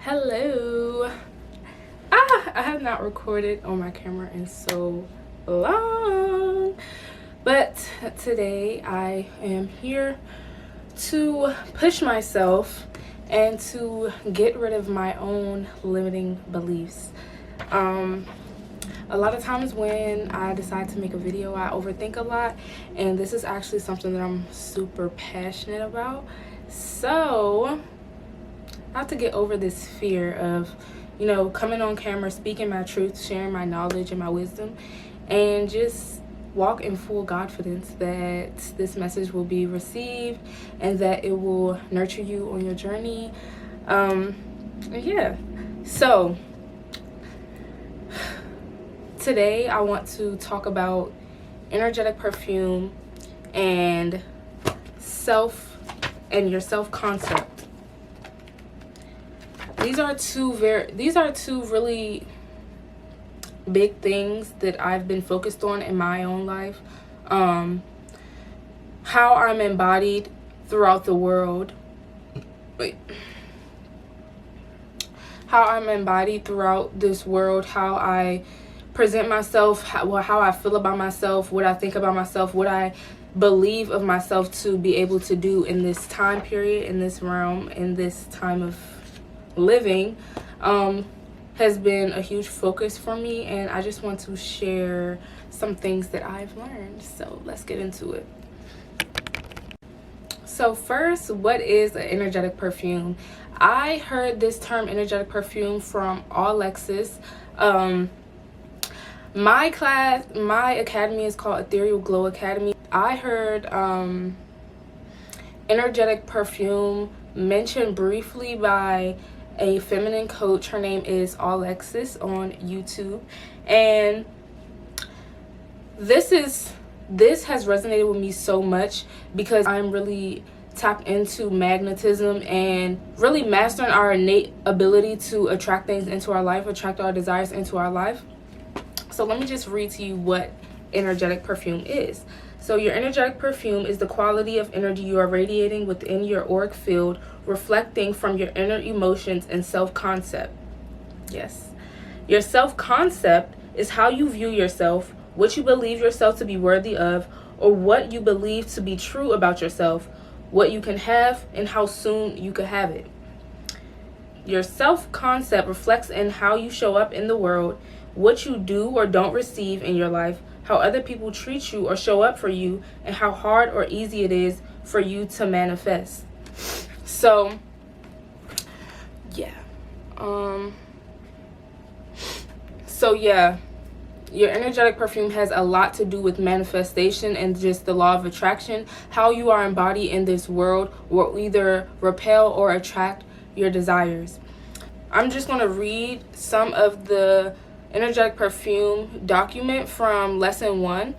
Hello. I have not recorded on my camera in so long, but today I am here to push myself and to get rid of my own limiting beliefs. A lot of times when I decide to make a video, I overthink a lot, and this is actually something that I'm super passionate about. So I have to get over this fear of, coming on camera, speaking my truth, sharing my knowledge and my wisdom, and just walk in full confidence that this message will be received and that it will nurture you on your journey. So today I want to talk about energetic perfume and your self concept. These are two really big things that I've been focused on in my own life. How I'm embodied throughout the world. How I'm embodied throughout this world, how I present myself, how I feel about myself, what I think about myself, what I believe of myself to be able to do in this time period, in this realm, in this time of living, has been a huge focus for me, and I just want to share some things that I've learned. So let's get into it. So first, what is an energetic perfume? I heard this term energetic perfume from Alexis. My academy is called Ethereal Glow Academy. I heard energetic perfume mentioned briefly by a feminine coach. Her name is Alexis on YouTube, and this has resonated with me so much because I'm really tapped into magnetism and really mastering our innate ability to attract things into our life, attract our desires into our life. So let me just read to you what energetic perfume is. So your energetic perfume is the quality of energy you are radiating within your auric field, reflecting from your inner emotions and self-concept. Yes. Your self-concept is how you view yourself, what you believe yourself to be worthy of, or what you believe to be true about yourself, what you can have, and how soon you can have it. Your self-concept reflects in how you show up in the world, what you do or don't receive in your life, how other people treat you or show up for you, and how hard or easy it is for you to manifest. So, your energetic perfume has a lot to do with manifestation and just the law of attraction. How you are embodied in this world will either repel or attract your desires. I'm just going to read some of the energetic perfume document from lesson 1.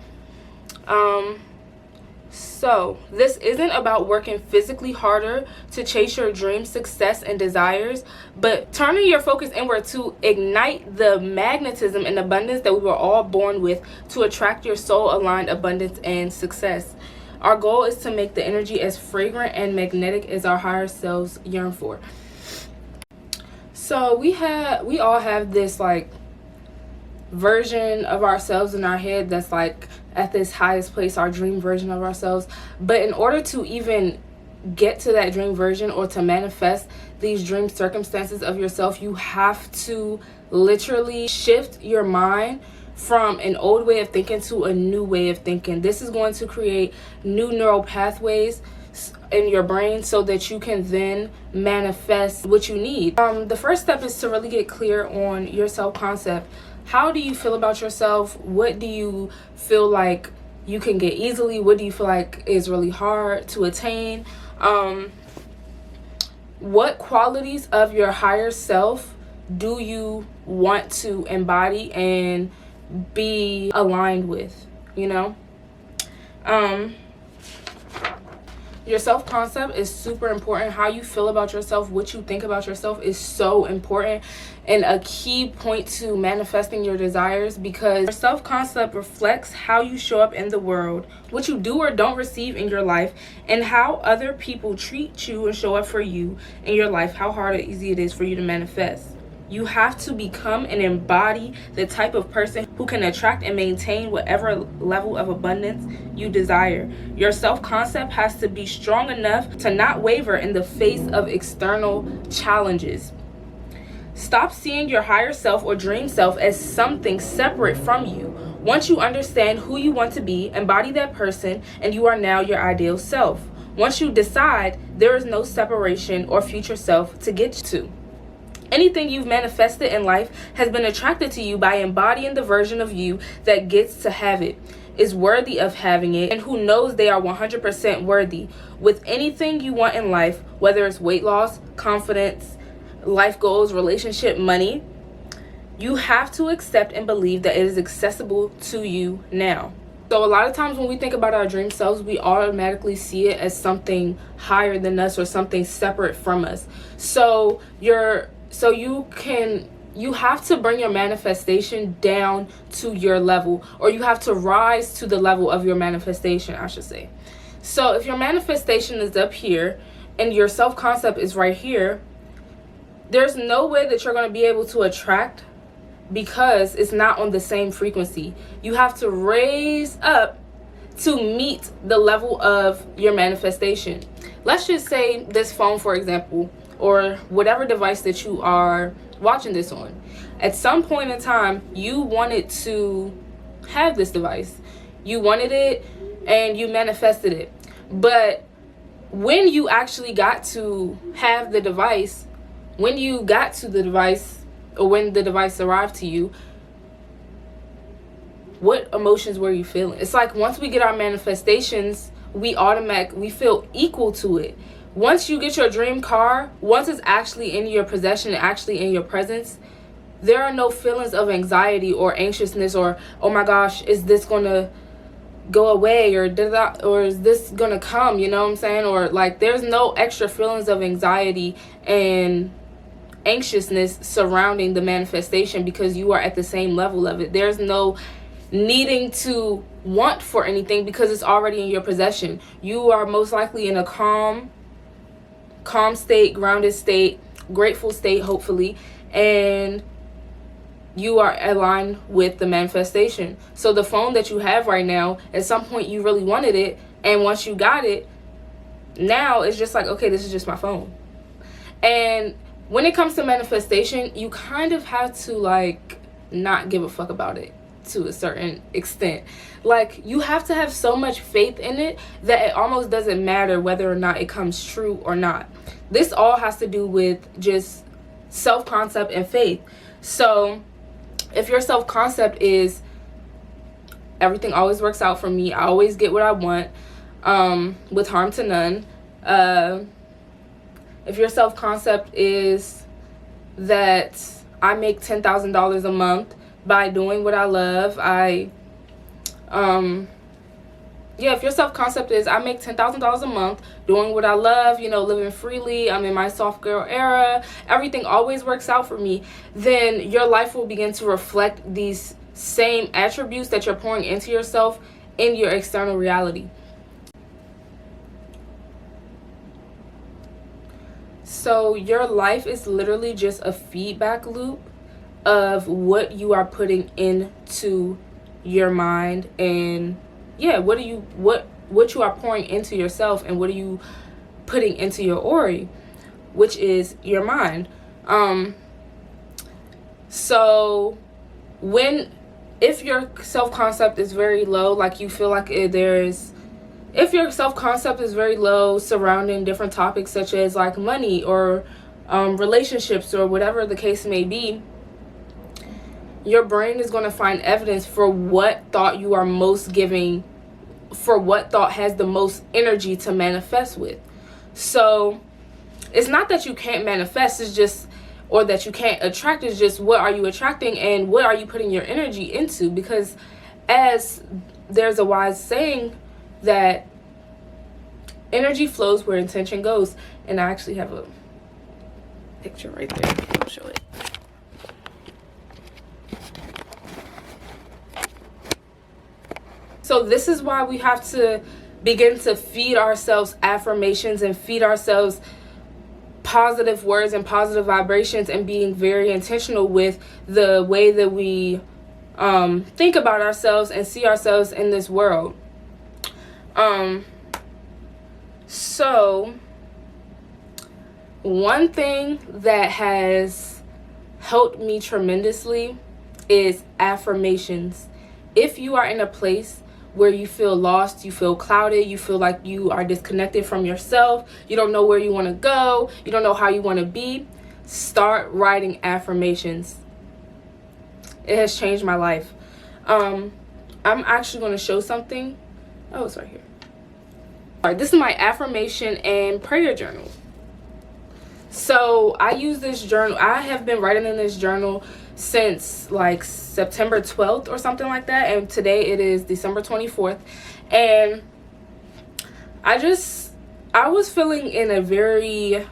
So this isn't about working physically harder to chase your dreams, success, and desires, but turning your focus inward to ignite the magnetism and abundance that we were all born with to attract your soul-aligned abundance and success. Our goal is to make the energy as fragrant and magnetic as our higher selves yearn for. So we all have this version of ourselves in our head that's at this highest place, our dream version of ourselves. But in order to even get to that dream version or to manifest these dream circumstances of yourself, you have to literally shift your mind from an old way of thinking to a new way of thinking. This is going to create new neural pathways in your brain so that you can then manifest what you need. The first step is to really get clear on your self-concept. How do you feel about yourself? What do you feel like you can get easily? What do you feel like is really hard to attain? What qualities of your higher self do you want to embody and be aligned with, Your self-concept is super important. How you feel about yourself, what you think about yourself is so important and a key point to manifesting your desires, because your self-concept reflects how you show up in the world, what you do or don't receive in your life, and how other people treat you and show up for you in your life, how hard or easy it is for you to manifest. You have to become and embody the type of person who can attract and maintain whatever level of abundance you desire. Your self-concept has to be strong enough to not waver in the face of external challenges. Stop seeing your higher self or dream self as something separate from you. Once you understand who you want to be, embody that person, and you are now your ideal self. Once you decide, there is no separation or future self to get to. Anything you've manifested in life has been attracted to you by embodying the version of you that gets to have it, is worthy of having it, and who knows they are 100% worthy. With anything you want in life, whether it's weight loss, confidence, life goals, relationship, money, you have to accept and believe that it is accessible to you now. So a lot of times when we think about our dream selves, we automatically see it as something higher than us or something separate from us. So you have to bring your manifestation down to your level, or you have to rise to the level of your manifestation, I should say. So if your manifestation is up here and your self-concept is right here, there's no way that you're going to be able to attract, because it's not on the same frequency. You have to raise up to meet the level of your manifestation. Let's just say this phone, for example, or whatever device that you are watching this on. At some point in time, you wanted to have this device. You wanted it and you manifested it. But when you actually got to have the device, when you got to the device, or when the device arrived to you, what emotions were you feeling? It's like once we get our manifestations, we feel equal to it. Once you get your dream car, once it's actually in your possession, actually in your presence, there are no feelings of anxiety or anxiousness or, oh my gosh, is this gonna go away, or is this gonna come, you know what I'm saying? Or like, there's no extra feelings of anxiety and anxiousness surrounding the manifestation, because you are at the same level of it. There's no needing to want for anything, because it's already in your possession. You are most likely in a calm state, grounded state, grateful state, hopefully, and you are aligned with the manifestation. So the phone that you have right now, at some point you really wanted it, and once you got it, now it's just like, okay, this is just my phone. And when it comes to manifestation, you kind of have to like not give a fuck about it to a certain extent. Like, you have to have so much faith in it that it almost doesn't matter whether or not it comes true or not. This all has to do with just self-concept and faith. So if your self-concept is everything always works out for me, I always get what I want, with harm to none, if your self-concept is that I make $10,000 a month by doing what I love, if your self-concept is I make $10,000 a month doing what I love, living freely, I'm in my soft girl era, everything always works out for me, then your life will begin to reflect these same attributes that you're pouring into yourself in your external reality. So your life is literally just a feedback loop of what you are putting into your mind, and what you are pouring into yourself, and what are you putting into your aura, which is your mind. So if your self-concept is very low, like you feel like if your self-concept is very low surrounding different topics such as like money or relationships or whatever the case may be, your brain is going to find evidence for what thought you are most giving, for what thought has the most energy to manifest with. So it's not that you can't manifest, it's just, or that you can't attract, it's just what are you attracting and what are you putting your energy into? Because as there's a wise saying that Energy flows where intention goes. And I actually have a picture right there. I'll show it. So this is why we have to begin to feed ourselves affirmations and feed ourselves positive words and positive vibrations, and being very intentional with the way that we think about ourselves and see ourselves in this world. So one thing that has helped me tremendously is affirmations. If you are in a place where you feel lost, you feel clouded, you feel like you are disconnected from yourself, you don't know where you want to go, you don't know how you want to be, start writing affirmations. It has changed my life. I'm actually going to show something. Oh, it's right here. All right, this is my affirmation and prayer journal. So I use this journal. I have been writing in this journal since like September 12th or something like that, and today it is December 24th. And I was feeling in a very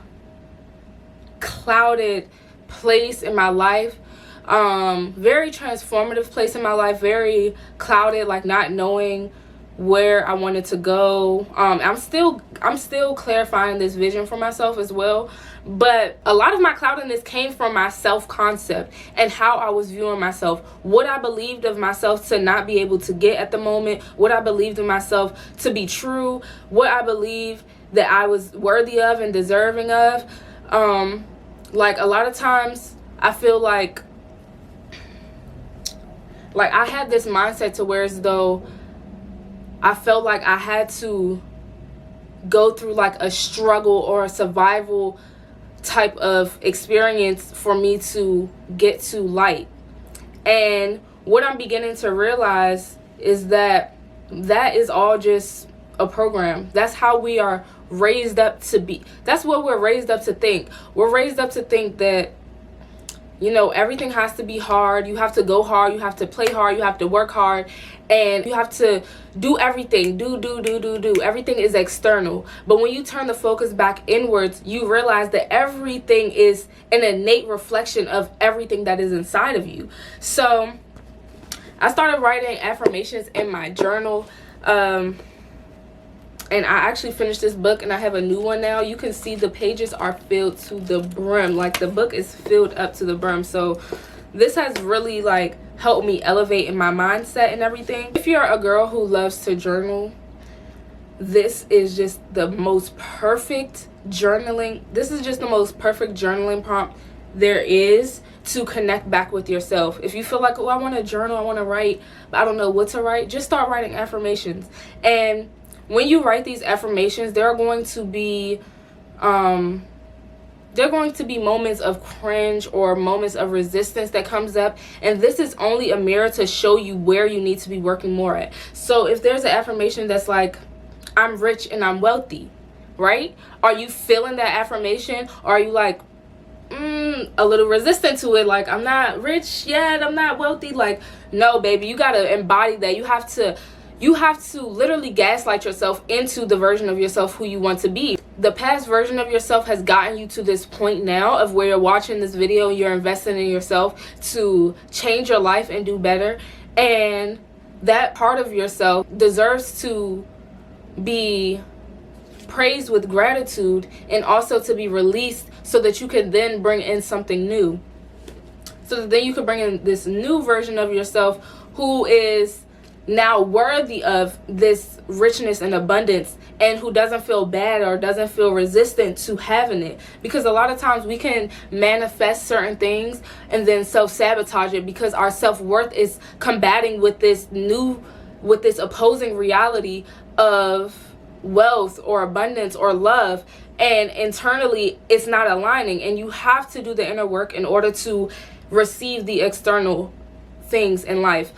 clouded place in my life, very transformative place in my life, very clouded, like not knowing where I wanted to go. I'm still clarifying this vision for myself as well, but a lot of my cloudiness came from my self-concept and how I was viewing myself, what I believed of myself to not be able to get at the moment, what I believed of myself to be true, what I believed that I was worthy of and deserving of. Like a lot of times I feel like I had this mindset to where as though I felt like I had to go through like a struggle or a survival type of experience for me to get to light. And what I'm beginning to realize is that is all just a program. That's how we are raised up to be. That's what we're raised up to think. We're raised up to think that, you know, everything has to be hard. You have to go hard. You have to play hard. You have to work hard. And you have to do everything. Do. Everything is external. But when you turn the focus back inwards, you realize that everything is an innate reflection of everything that is inside of you. So I started writing affirmations in my journal. And I actually finished this book, and I have a new one now. You can see the pages are filled to the brim. Like the book is filled up to the brim. So this has really like helped me elevate in my mindset and everything. If you're a girl who loves to journal, this is just the most perfect journaling. This is just the most perfect journaling prompt there is to connect back with yourself. If you feel like, oh, I want to journal, I want to write, but I don't know what to write, just start writing affirmations. And when you write these affirmations, there are going to be moments of cringe or moments of resistance that comes up, and this is only a mirror to show you where you need to be working more at. So if there's an affirmation that's like, I'm rich and I'm wealthy, right? Are you feeling that affirmation? Or are you like a little resistant to it, like, I'm not rich yet, I'm not wealthy? Like, no, baby, you gotta embody that. You have to literally gaslight yourself into the version of yourself who you want to be. The past version of yourself has gotten you to this point now of where you're watching this video, you're investing in yourself to change your life and do better. And that part of yourself deserves to be praised with gratitude and also to be released so that you can then bring in something new. So that then you can bring in this new version of yourself who is now worthy of this richness and abundance, and who doesn't feel bad or doesn't feel resistant to having it. Because a lot of times we can manifest certain things and then self-sabotage it because our self-worth is combating with this opposing reality of wealth or abundance or love, and internally it's not aligning. And you have to do the inner work in order to receive the external things in life.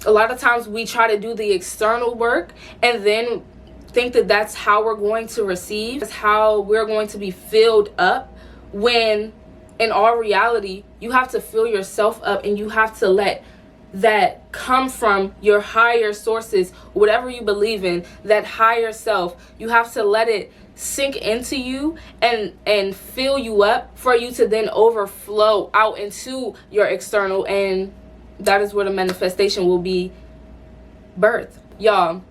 A lot of times we try to do the external work and then think that that's how we're going to receive, that's how we're going to be filled up, when in all reality you have to fill yourself up, and you have to let that come from your higher sources, whatever you believe in, that higher self. You have to let it sink into you and fill you up for you to then overflow out into your external, and that is where the manifestation will be birthed. Y'all,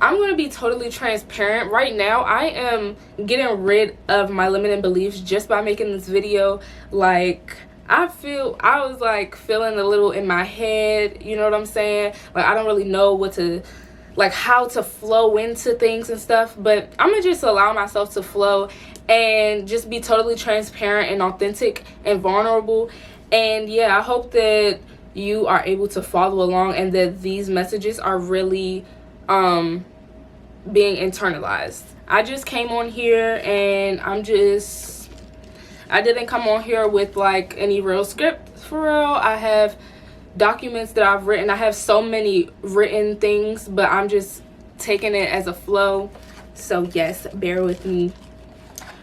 I'm going to be totally transparent. Right now, I am getting rid of my limiting beliefs just by making this video. Like, I was like feeling a little in my head, you know what I'm saying? Like, I don't really know what to, like, how to flow into things and stuff, but I'm gonna just allow myself to flow and just be totally transparent and authentic and vulnerable. And yeah, I hope that you are able to follow along and that these messages are really being internalized. I just came on here and I didn't come on here with like any real script for real. I have documents that I've written. I have so many written things, but I'm just taking it as a flow. So yes, bear with me.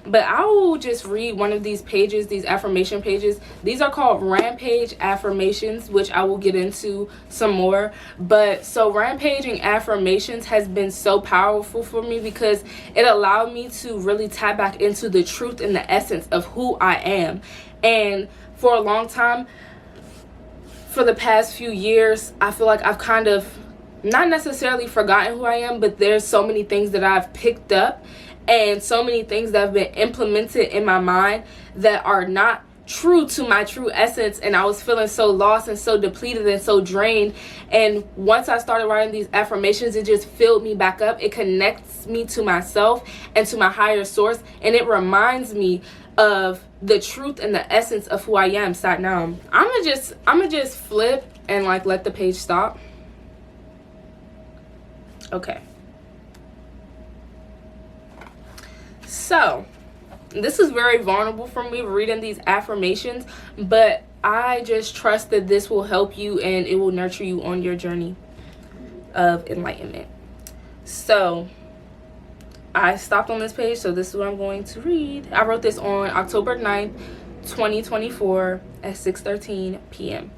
But I will just read one of these pages, these affirmation pages. These are called Rampage affirmations, which I will get into some more. But so rampaging affirmations has been so powerful for me because it allowed me to really tap back into the truth and the essence of who I am. And for a long time, for the past few years, I feel like I've kind of not necessarily forgotten who I am, but there's so many things that I've picked up and so many things that have been implemented in my mind that are not true to my true essence. And I was feeling so lost and so depleted and so drained. And once I started writing these affirmations, it just filled me back up. It connects me to myself and to my higher source. And it reminds me of the truth and the essence of who I am. Sat now. I'm gonna just flip and like let the page stop. Okay. So, this is very vulnerable for me reading these affirmations, but I just trust that this will help you and it will nurture you on your journey of enlightenment. So, I stopped on this page, so this is what I'm going to read. I wrote this on October 9th, 2024 at 6:13 p.m.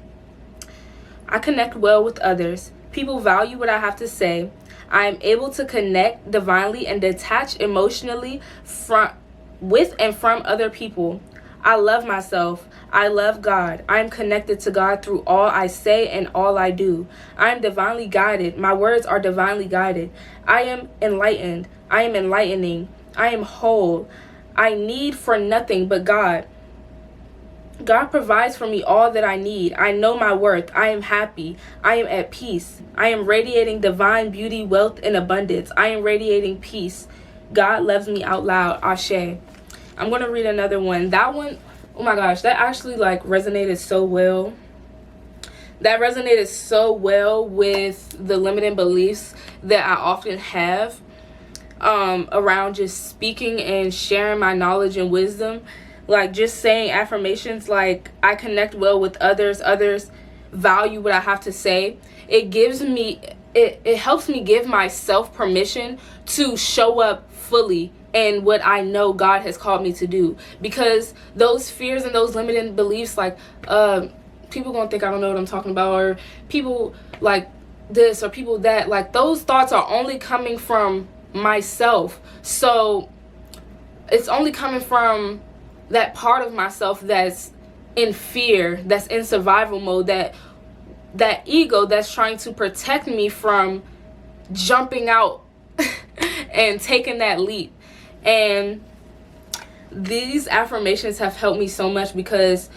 I connect well with others. People value what I have to say. I am able to connect divinely and detach emotionally with and from other people. I love myself. I love God. I am connected to God through all I say and all I do. I am divinely guided. My words are divinely guided. I am enlightened. I am enlightening. I am whole. I need for nothing but God. God provides for me all that I need. I know my worth. I am happy. I am at peace. I am radiating divine beauty, wealth, and abundance. I am radiating peace. God loves me out loud. Ashe. I'm going to read another one. That one, oh my gosh, that actually like resonated so well. That resonated so well with the limiting beliefs that I often have around just speaking and sharing my knowledge and wisdom. Like just saying affirmations like I connect well with others, others value what I have to say. It gives me, it helps me give myself permission to show up fully in what I know God has called me to do. Because those fears and those limiting beliefs like people gonna think I don't know what I'm talking about, or people like this or people that, like those thoughts are only coming from myself. So it's only coming from that part of myself that's in fear, that's in survival mode, that ego that's trying to protect me from jumping out and taking that leap. And these affirmations have helped me so much because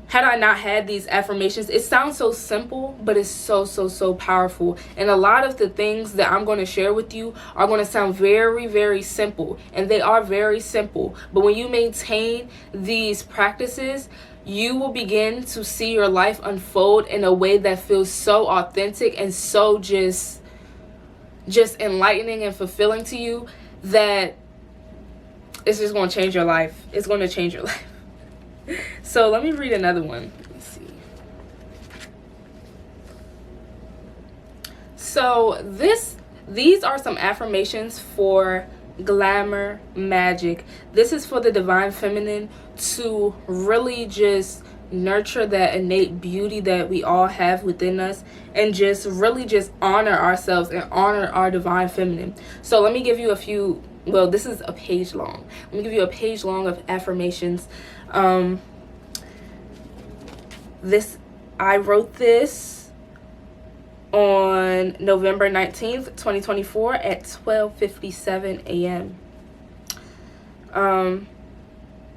had I not had these affirmations, it sounds so simple, but it's so powerful. And a lot of the things that I'm going to share with you are going to sound very simple, and they are very simple. But when you maintain these practices, you will begin to see your life unfold in a way that feels so authentic and so just enlightening and fulfilling to you that it's just going to change your life. It's going to change your life. So let me read another one. Let me see. So these are some affirmations for glamour magic. This is for the divine feminine to really just nurture that innate beauty that we all have within us, and just really just honor ourselves and honor our divine feminine. So let me give you a few, well, this is a page long. Let me give you a page long of affirmations. I wrote this on November 19th, 2024 at 12:57 a.m.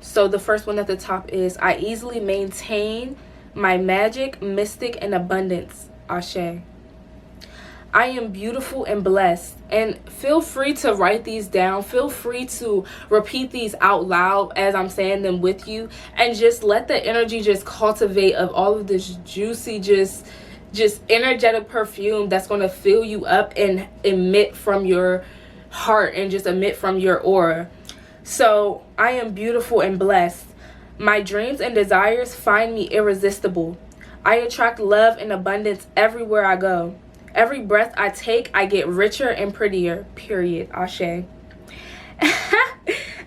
So the first one at the top is, I easily maintain my magic, mystic, and abundance. Ashe. I am beautiful and blessed. And feel free to write these down. Feel free to repeat these out loud as I'm saying them with you. And just let the energy just cultivate of all of this juicy, just energetic perfume that's going to fill you up and emit from your heart and just emit from your aura. So, I am beautiful and blessed. My dreams and desires find me irresistible. I attract love and abundance everywhere I go. Every breath I take, I get richer and prettier. Period. Ashe.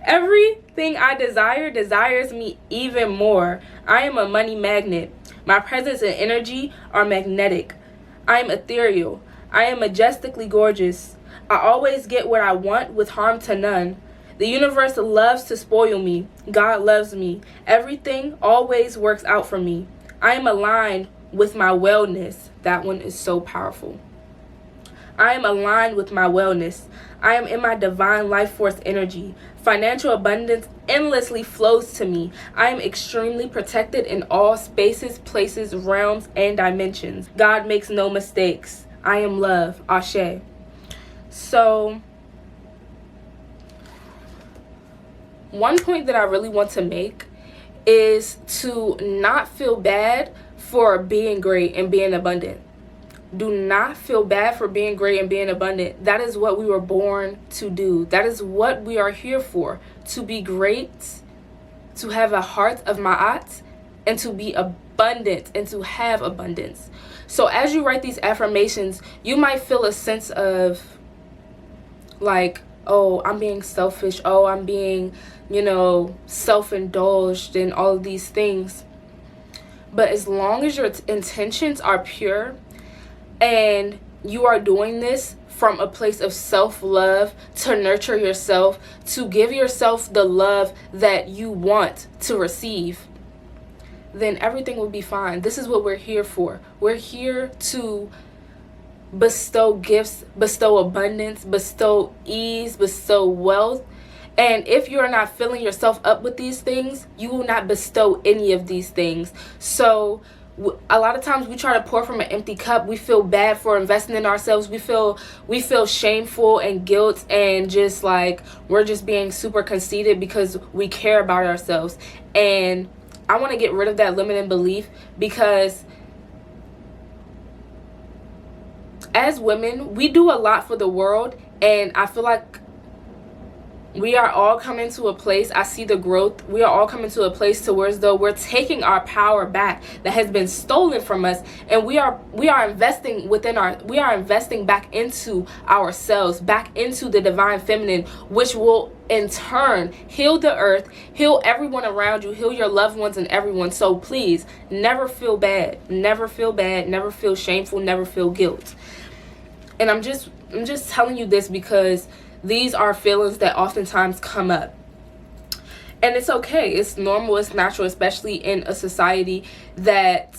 Everything I desire desires me even more. I am a money magnet. My presence and energy are magnetic. I am ethereal. I am majestically gorgeous. I always get what I want with harm to none. The universe loves to spoil me. God loves me. Everything always works out for me. I am aligned with my wellness. That one is so powerful. I am aligned with my wellness. I am in my divine life force energy. Financial abundance endlessly flows to me. I am extremely protected in all spaces, places, realms, and dimensions. God makes no mistakes. I am love. Ashe. So, one point that I really want to make is to not feel bad for being great and being abundant. Do not feel bad for being great and being abundant. That is what we were born to do. That is what we are here for. To be great, to have a heart of ma'at, and to be abundant and to have abundance. So as you write these affirmations, you might feel a sense of like, oh, I'm being selfish. Oh, I'm being, self-indulged and all of these things. But as long as your intentions are pure and you are doing this from a place of self-love, to nurture yourself, to give yourself the love that you want to receive, then everything will be fine. This is what we're here for. We're here to bestow gifts, bestow abundance, bestow ease, bestow wealth. And if you're not filling yourself up with these things, you will not bestow any of these things. So a lot of times we try to pour from an empty cup. We feel bad for investing in ourselves. We feel shameful and guilt, and just like we're just being super conceited because we care about ourselves. And I want to get rid of that limiting belief, because as women, we do a lot for the world, and I feel like we are all coming to a place, I see the growth, we are all coming to a place to where as though we're taking our power back that has been stolen from us, and we are investing back into ourselves, back into the divine feminine, which will in turn heal the earth, heal everyone around you, heal your loved ones and everyone. So please, never feel bad, never feel shameful, never feel guilt. And I'm just telling you this because these are feelings that oftentimes come up. And it's okay. It's normal. It's natural, especially in a society that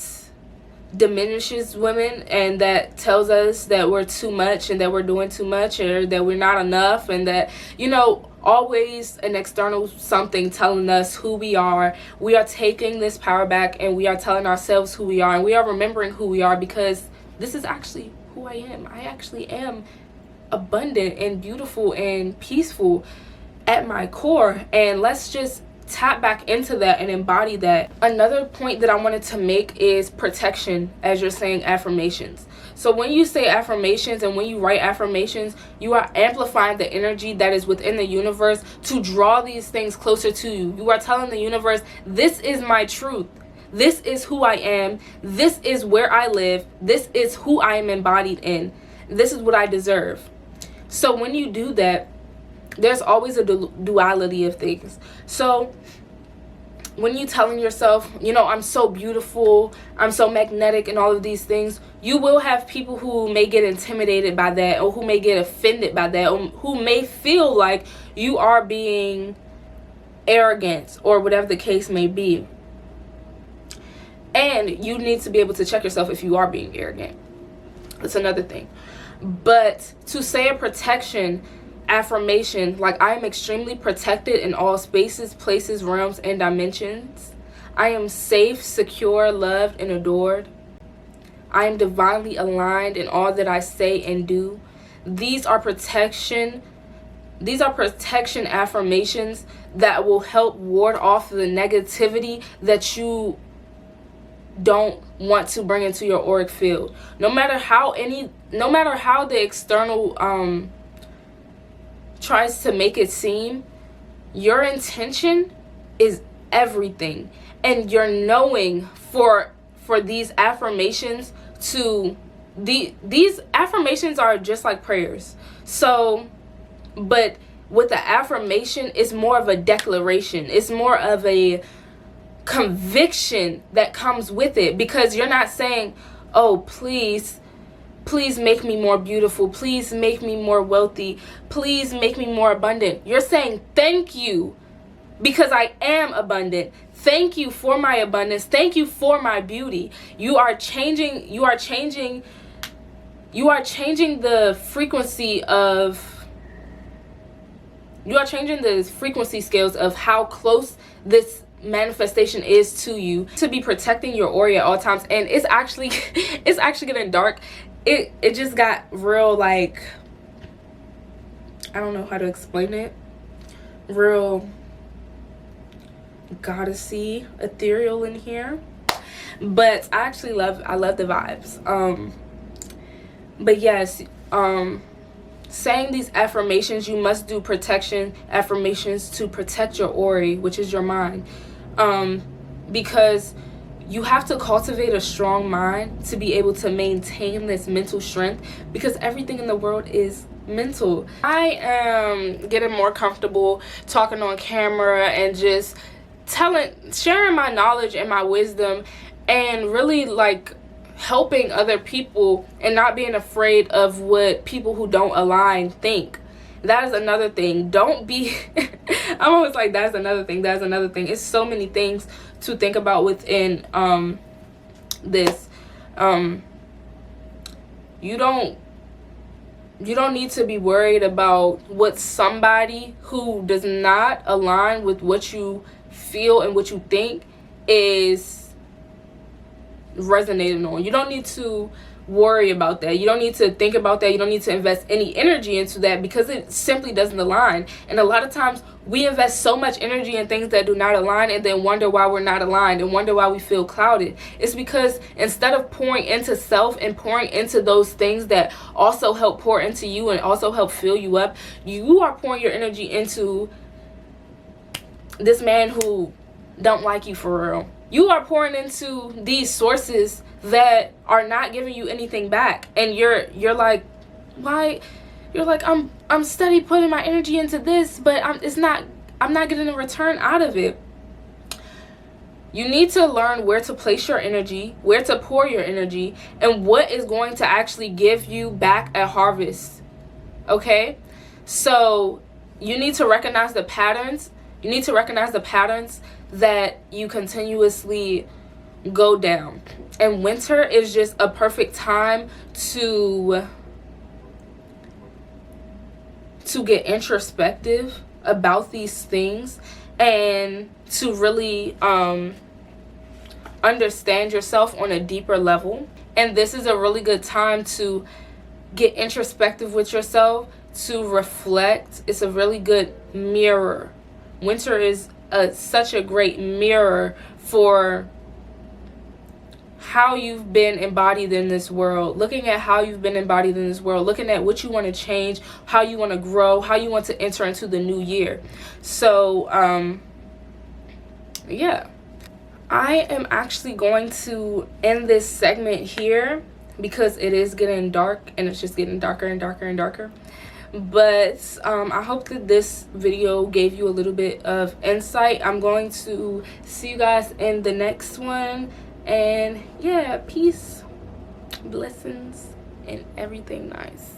diminishes women and that tells us that we're too much and that we're doing too much, or that we're not enough, and that, always an external something telling us who we are. We are taking this power back, and we are telling ourselves who we are, and we are remembering who we are, because this is actually who I am. I actually am abundant and beautiful and peaceful at my core. And let's just tap back into that and embody that. Another point that I wanted to make is protection as you're saying affirmations. So when you say affirmations and when you write affirmations, you are amplifying the energy that is within the universe to draw these things closer to you. You are telling the universe, this is my truth. This is who I am. This is where I live. This is who I am embodied in. This is what I deserve. So when you do that, there's always a duality of things. So when you telling yourself, you know, I'm so beautiful, I'm so magnetic, and all of these things, you will have people who may get intimidated by that, or who may get offended by that, or who may feel like you are being arrogant, or whatever the case may be. And you need to be able to check yourself if you are being arrogant. That's another thing. But to say a protection affirmation, like, I am extremely protected in all spaces, places, realms, and dimensions. I am safe, secure, loved, and adored. I am divinely aligned in all that I say and do. These are protection affirmations that will help ward off the negativity that you don't want to bring into your auric field. No matter how the external tries to make it seem, your intention is everything. And your knowing for these affirmations these affirmations are just like prayers. So, but with the affirmation, it's more of a declaration. It's more of a conviction that comes with it, because you're not saying, oh, please make me more beautiful, please make me more wealthy, please make me more abundant. You're saying, thank you, because I am abundant. Thank you for my abundance. Thank you for my beauty. You are changing the frequency scales of how close this manifestation is to you, to be protecting your aura at all times. And it's actually getting dark. It just got real, like, I don't know how to explain it, real goddessy, ethereal in here. But I love the vibes. But yes, saying these affirmations, you must do protection affirmations to protect your aura, which is your mind. Because you have to cultivate a strong mind to be able to maintain this mental strength, because everything in the world is mental. I am getting more comfortable talking on camera and just sharing my knowledge and my wisdom, and really, like, helping other people and not being afraid of what people who don't align think. That is another thing. Don't be I'm always like, that's another thing. It's so many things to think about within this. You don't need to be worried about what somebody who does not align with what you feel and what you think is resonating on. You don't need to worry about that. You don't need to think about that. You don't need to invest any energy into that, because it simply doesn't align. And a lot of times we invest so much energy in things that do not align, and then wonder why we're not aligned and wonder why we feel clouded. It's because instead of pouring into self and pouring into those things that also help pour into you and also help fill you up, you are pouring your energy into this man who don't like you for real. You are pouring into these sources that are not giving you anything back, and you're like, why? You're like, I'm steady putting my energy into this, but I'm not getting a return out of it. You need to learn where to place your energy, where to pour your energy, and what is going to actually give you back a harvest. Okay? So you need to recognize the patterns. You need to recognize the patterns that you continuously go down. And winter is just a perfect time to get introspective about these things, and to really understand yourself on a deeper level. And this is a really good time to get introspective with yourself, to reflect. It's a really good mirror. Winter is such a great mirror for how you've been embodied in this world, looking at how you've been embodied in this world, looking at what you want to change, how you want to grow, how you want to enter into the new year. So, yeah. I am actually going to end this segment here, because it is getting dark, and it's just getting darker and darker and darker. But I hope that this video gave you a little bit of insight. I'm going to see you guys in the next one, and yeah, peace, blessings, and everything nice.